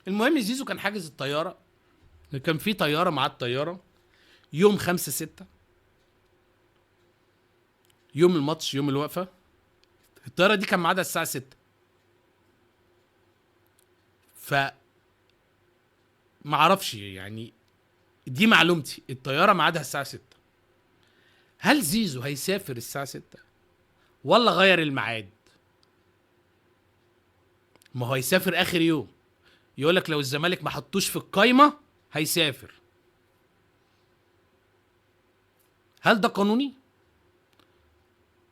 المهم زيزو كان حاجز الطياره، كان في طياره مع الطياره يوم 5/6، يوم الماتش، يوم الوقفه. الطياره دي كان ميعادها الساعه 6. ف ما اعرفش يعني، دي معلومتي، الطياره ميعادها الساعه 6. هل زيزو هيسافر الساعه 6 ولا غير الميعاد؟ ما هو هيسافر اخر يوم، يقول لك لو الزمالك ما حطوش في القايمه هيسافر. هل ده قانوني؟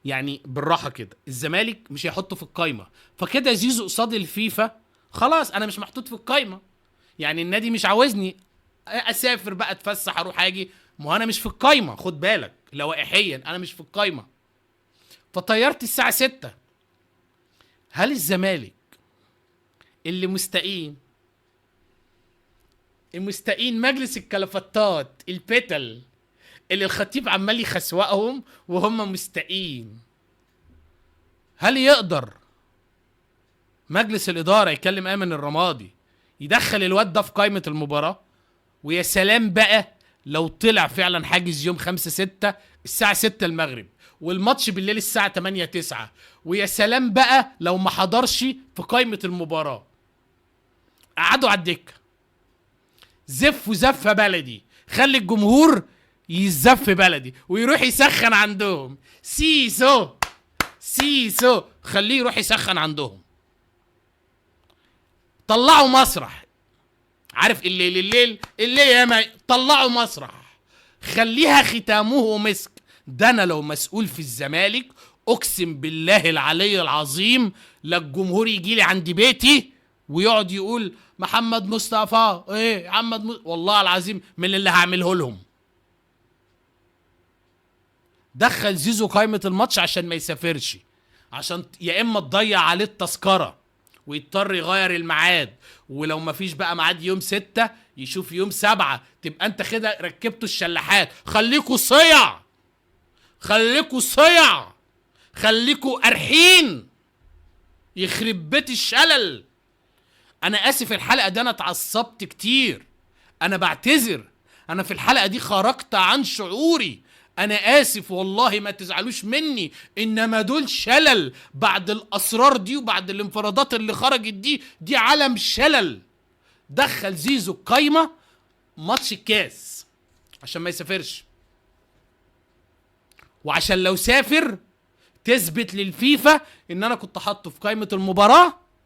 يعني بالراحه كده، الزمالك مش هيحطه في القايمه، فكده زيزو قصاد الفيفا خلاص انا مش محطوط في القايمه، يعني النادي مش عاوزني اسافر بقى اتفسح اروح اجي، ما هو انا مش في القايمه، خد بالك لوائحيا انا مش في القايمه. فطيرت الساعه 6. هل الزمالك اللي مستقين مجلس الكلفتات البتل اللي الخطيب عمال يخسوقهم وهم مستقين، هل يقدر مجلس الإدارة يكلم آمن الرمادي يدخل الواد ده في قائمة المباراة؟ ويا سلام بقى لو طلع فعلا حاجز يوم 5/6 الساعة 6 المغرب والماتش بالليل الساعة 8/9، ويا سلام بقى لو ما حضرش في قائمة المباراة، قعدوا على الدكة زف وزفة بلدي، خلي الجمهور يزف بلدي ويروح يسخن عندهم. سيسو خليه يروح يسخن عندهم. طلعوا مسرح، عارف الليل ياما، طلعوا مسرح خليها ختامه مسك. ده انا لو مسؤول في الزمالك اقسم بالله العلي العظيم لا الجمهور يجي لي عند بيتي ويقعد يقول محمد مصطفى ايه والله العظيم من اللي هعمله لهم. دخل زيزو قائمة الماتش عشان ما يسافرش، عشان يا اما تضيع عليه التذكرة ويضطر يغير الميعاد، ولو ما فيش بقى ميعاد يوم 6 يشوف يوم 7، تبقى انت كده ركبتوا الشلاحات. خليكوا صيع، خليكوا قرحين، يخرب بيت الشلل. انا اسف الحلقة دي انا اتعصبت كتير، انا بعتذر، انا في الحلقة دي خرجت عن شعوري، انا اسف والله ما تزعلوش مني، انما دول شلل بعد الاسرار دي وبعد الانفرادات اللي خرجت دي علم شلل. دخل زيزو القايمة ماتش الكاس عشان ما يسافرش، وعشان لو سافر تثبت للفيفا ان انا كنت حاطه في قائمة المباراة